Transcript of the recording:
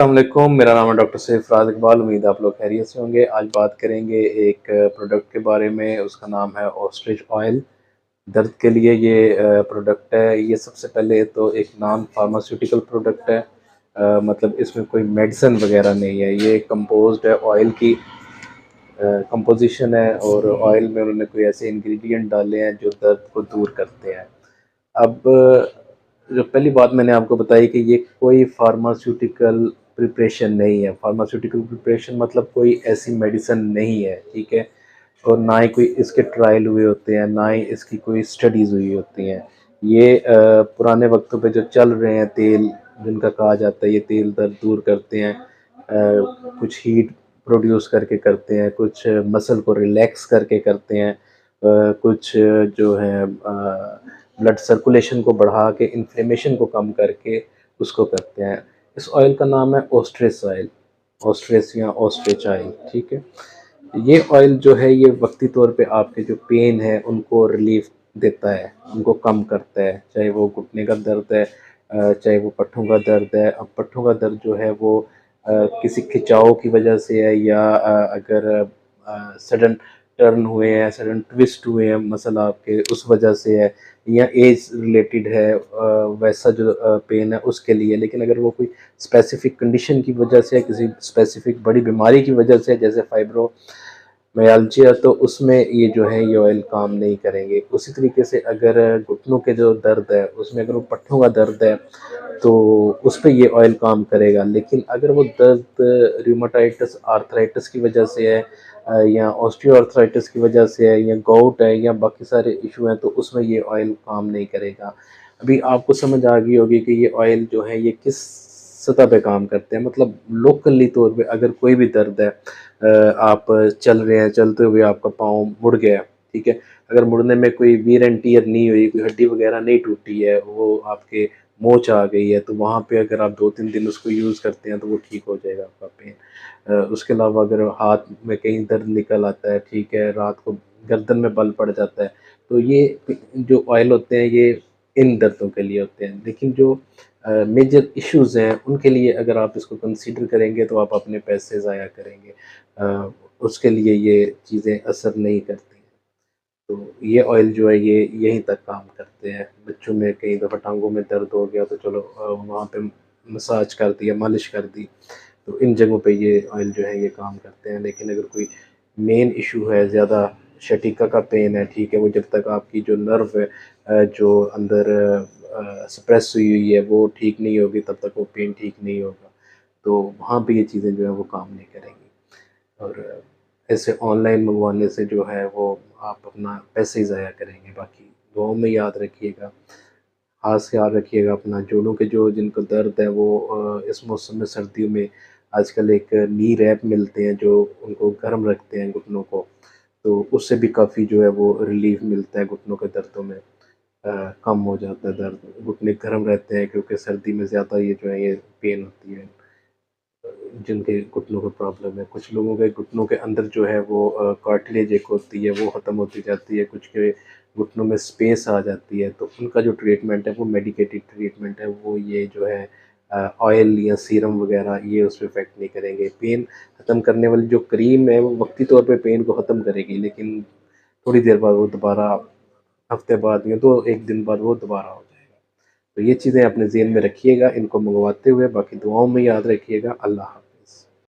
अस्सलामुअलैकुम, मेरा नाम है डॉक्टर सैयद फ़राज़ इकबाल। उम्मीद है आप लोग खैरियत से होंगे। आज बात करेंगे एक प्रोडक्ट के बारे में, उसका नाम है ऑस्ट्रिच ऑयल। दर्द के लिए ये प्रोडक्ट है। ये सबसे पहले तो एक नॉन फार्मास्यूटिकल प्रोडक्ट है। मतलब इसमें कोई मेडिसिन वगैरह नहीं है। ये कंपोज्ड है ऑयल की कंपोजिशन है, और ऑयल में उन्होंने कोई ऐसे इंग्रेडिएंट डाले हैं जो दर्द को दूर करते हैं। अब जो पहली बात मैंने आपको बताई कि ये कोई फार्मास्यूटिकल प्रिपरेशन नहीं है। फार्मास्यूटिकल प्रिपरेशन मतलब कोई ऐसी मेडिसिन नहीं है, ठीक है। और ना ही कोई इसके ट्रायल हुए होते हैं, ना ही इसकी कोई स्टडीज़ हुई होती हैं। ये पुराने वक्तों पे जो चल रहे हैं तेल, जिनका कहा जाता है ये तेल दर्द दूर करते हैं, कुछ हीट प्रोड्यूस करके करते हैं, कुछ मसल को रिलैक्स करके करते हैं, कुछ जो है ब्लड सर्कुलेशन को बढ़ा के इन्फ्लेमेशन को कम करके उसको करते हैं। इस ऑयल का नाम है ऑस्ट्रिच ऑयल, ऑस्ट्रिच या ऑस्ट्रिच ऑयल, ठीक है। ये ऑयल जो है ये वक्ती तौर पे आपके जो पेन है उनको रिलीफ देता है, उनको कम करता है, चाहे वो घुटने का दर्द है, चाहे वो पट्ठों का दर्द है। अब पट्ठों का दर्द जो है वो किसी खिंचाव की वजह से है, या अगर सडन टर्न हुए हैं, सडन ट्विस्ट हुए हैं मसल आपके, उस वजह से है, या एज रिलेटेड है, वैसा जो पेन है उसके लिए। लेकिन अगर वो कोई स्पेसिफिक कंडीशन की वजह से, किसी स्पेसिफिक बड़ी बीमारी की वजह से, जैसे फाइब्रो मायालजिया, तो उसमें ये जो है ये ऑयल काम नहीं करेंगे। उसी तरीके से अगर घुटनों के जो दर्द है उसमें अगर वो पट्टों का दर्द है तो उस पे ये ऑयल काम करेगा। लेकिन अगर वो दर्द रूमेटाइटिस आर्थराइटिस की वजह से है, या ऑस्टियोआर्थराइटिस की वजह से है, या गाउट है, या बाकी सारे इशू हैं, तो उसमें ये ऑयल काम नहीं करेगा। अभी आपको समझ आ गई होगी कि ये ऑयल जो है ये किस सतह पे काम करते हैं। मतलब लोकली तौर पे अगर कोई भी दर्द है, आप चल रहे हैं, चलते हुए आपका पाँव मुड़ गया, ठीक है। अगर मुड़ने में कोई वीर एंड टियर नहीं हुई, कोई हड्डी वगैरह नहीं टूटी है, वो आपके मोच आ गई है, तो वहाँ पे अगर आप 2-3 दिन उसको यूज़ करते हैं तो वो ठीक हो जाएगा आपका पेन। उसके अलावा अगर हाथ में कहीं दर्द निकल आता है, ठीक है, रात को गर्दन में बल पड़ जाता है, तो ये जो ऑयल होते हैं ये इन दर्दों के लिए होते हैं। लेकिन जो मेजर इश्यूज़ हैं उनके लिए अगर आप इसको कंसीडर करेंगे तो आप अपने पैसे ज़ाया करेंगे। उसके लिए ये चीज़ें असर नहीं करती हैं। तो ये ऑयल जो है ये यहीं तक काम करते हैं। बच्चों में कई दफ़ा टाँगों में दर्द हो गया तो चलो वहाँ पे मसाज कर दिया, मालिश कर दी, तो इन जगहों पे ये ऑयल जो है ये काम करते हैं। लेकिन अगर कोई मेन इशू है, ज़्यादा शटीका का पेन है, ठीक है, वो जब तक आपकी जो नर्व है जो अंदर सप्रेस हुई हुई है वो ठीक नहीं होगी, तब तक वो पेन ठीक नहीं होगा। तो वहाँ पे ये चीज़ें जो है वो काम नहीं करेंगी। और ऐसे ऑनलाइन मंगवाने से जो है वो आप अपना पैसे ही ज़ाया करेंगे। बाकी दुआओं में याद रखिएगा, ख़ास ख्याल रखिएगा अपना। जोड़ों के जो जिनको दर्द है वो इस मौसम में, सर्दियों में आजकल एक नी रैप मिलते हैं जो उनको गर्म रखते हैं घुटनों को, तो उससे भी काफ़ी जो है वो रिलीफ़ मिलता है घुटनों के दर्दों में। कम हो जाता है दर्द, घुटने गर्म रहते हैं क्योंकि सर्दी में ज़्यादा ये जो है ये पेन होती है जिनके घुटनों को प्रॉब्लम है। कुछ लोगों के घुटनों के अंदर जो है वो कार्टिलेज एक होती है वो ख़त्म होती जाती है, कुछ के घुटनों में स्पेस आ जाती है, तो उनका जो ट्रीटमेंट है वो मेडिकेटेड ट्रीटमेंट है, वो ये जो है ऑयल या सीरम वगैरह ये उस पे इफ़ेक्ट नहीं करेंगे। पेन ख़त्म करने वाली जो क्रीम है वो वक्ती तौर पे पेन को ख़त्म करेगी, लेकिन थोड़ी देर बाद वो दोबारा, हफ्ते बाद या तो 1 दिन बाद वो दोबारा हो जाएगा। तो ये चीज़ें अपने ज़हन में रखिएगा इनको मंगवाते हुए। बाकी दुआओं में याद रखिएगा। अल्लाह हाफ़िज़।